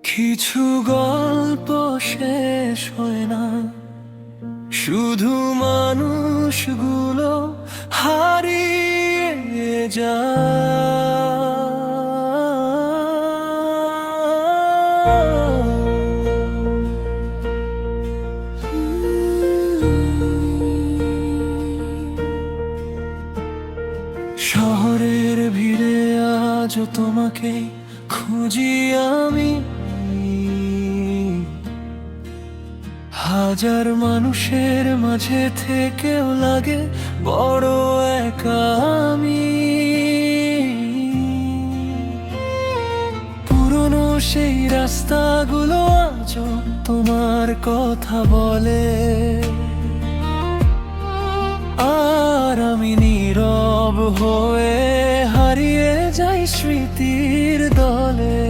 কিছু গল্প শেষ হয় না, শুধু মানুষগুলো হারিয়ে শহরের ভিড়ে আজও তোমাকে খুঁজি আমি, হাজার মানুষের মাঝে থেকেও লাগে বড় একা আমি। পুরনো সেই রাস্তাগুলো আজও তোমার কথা বলে, আর আমি নীরব হয়ে হারিয়ে যাই স্মৃতির দলে।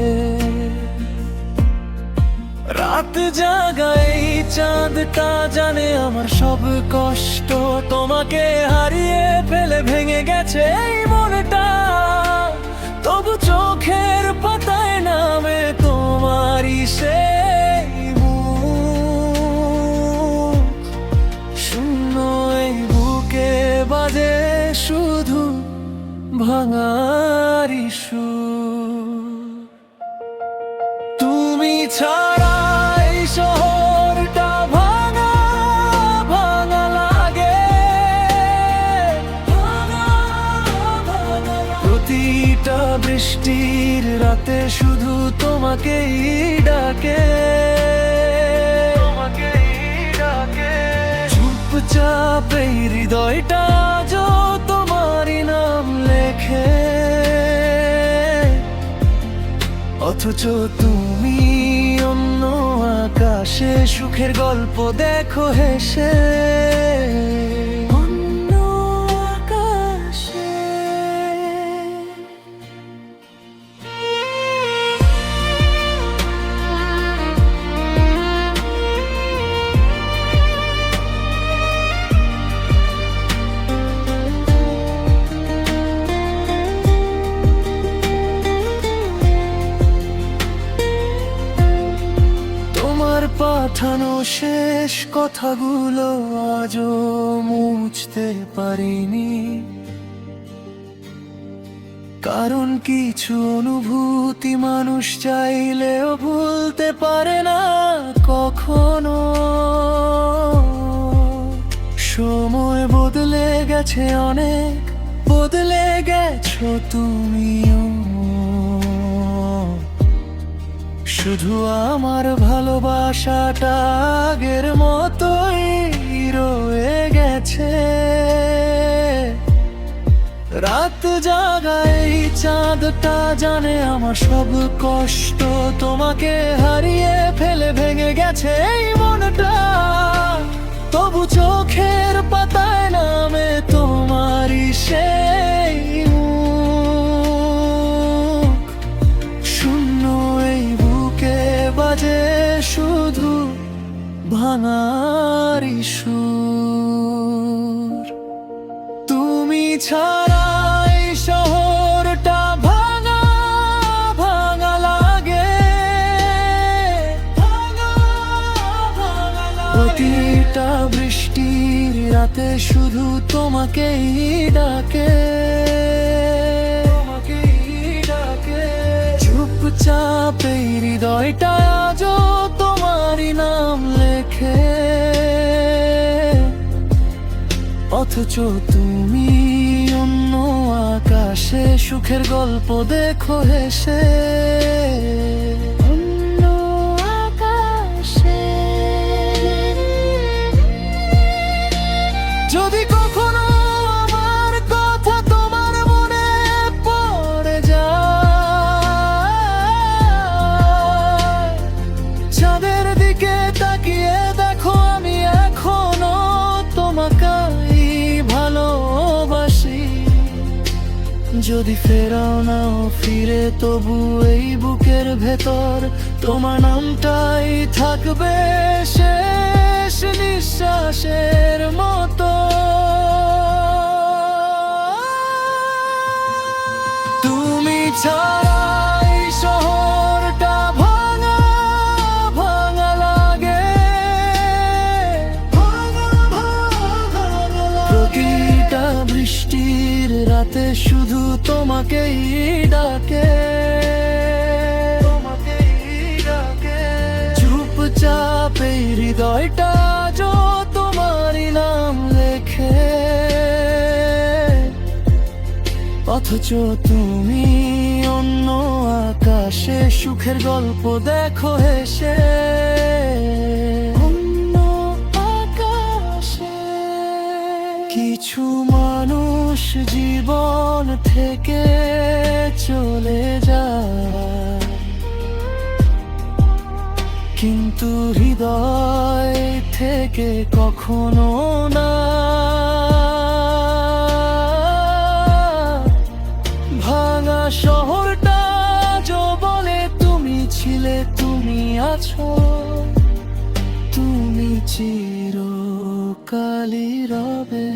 রাত জাগাই চাঁদটা জানে আমার সব কষ্ট, তোমাকে হারিয়ে ফেলে ভেঙে গেছে এই মনটা। তবু চোখের পাতায় নামে তোমারই সেই মুখ, শূন্য এই বুকে বাজে শুধু ভাঙারি সুর। তুমি ছাড়া এই শহরটা ভাঙা ভাঙা লাগে, প্রতিটা বৃষ্টির রাতে শুধু তোমাকেই ডাকে, চুপচাপ এই হৃদয়টা আজও তোমারই নাম লেখে, অথচ তুমি অন্য আকাশে সুখের গল্প দেখো হেসে। অন্য আকাশে পাঠানো শেষ কথাগুলো আজও মুছতে পারিনি, কারণ কিছু অনুভূতি মানুষ চাইলেও ভুলতে পারে না কখনো। সময় বদলে গেছে অনেক, বদলে গেছো তুমিও, শুধু আমার ভালোবাসাটা আগের মতোই রয়ে গেছে। রাত জাগাই চাঁদটা জানে আমার সব কষ্ট, তোমাকে হারিয়ে ফেলে ভেঙে গেছে এই মনটা। তবু চোখের পাতায় নামে তোমারই সেই মুখ, শূন্য এই বুকে বাজে শুধু ভাঙারি সুর। তুমি ছাড়া এই শহরটা ভাঙা ভাঙা লাগে, প্রতিটা বৃষ্টির রাতে শুধু তোমাকেই ডাকে, চুপচাপ এই হৃদয়টা আজও তোমারই নাম লেখে, অথচ তুমি অন্য আকাশে সুখের গল্প দেখো হেসে। অন্য আকাশে যদি কখনো আমার কথা তোমার মনে পড়ে যায়, চাঁদের দিকে তাকিয়ে দেখো আমি এখনো তোমাকেই ভালোবাসি। যদি ফেরাও নাও ফিরে তবু এই বুকের ভেতর তোমার নামটাই থাকবে শেষ নিঃশ্বাসের মতো। তুমি ছাড়া এই শহরটা ভাঙা তোমাকেই ডাকে, চুপচাপ এই হৃদয়টা যো তোমারই নাম লেখে, অথচ তুমি অন্য আকাশে সুখের গল্প দেখো হেসে। অন্য আকাশে কিছু মানুষ জীবন থেকে চলে যায়, কিন্তু হৃদয় থেকে কখনো না। ভাঙা শহরটা যো বলে তুমি ছিলে, তুমি আছো, তুমি চিরকালই রবে।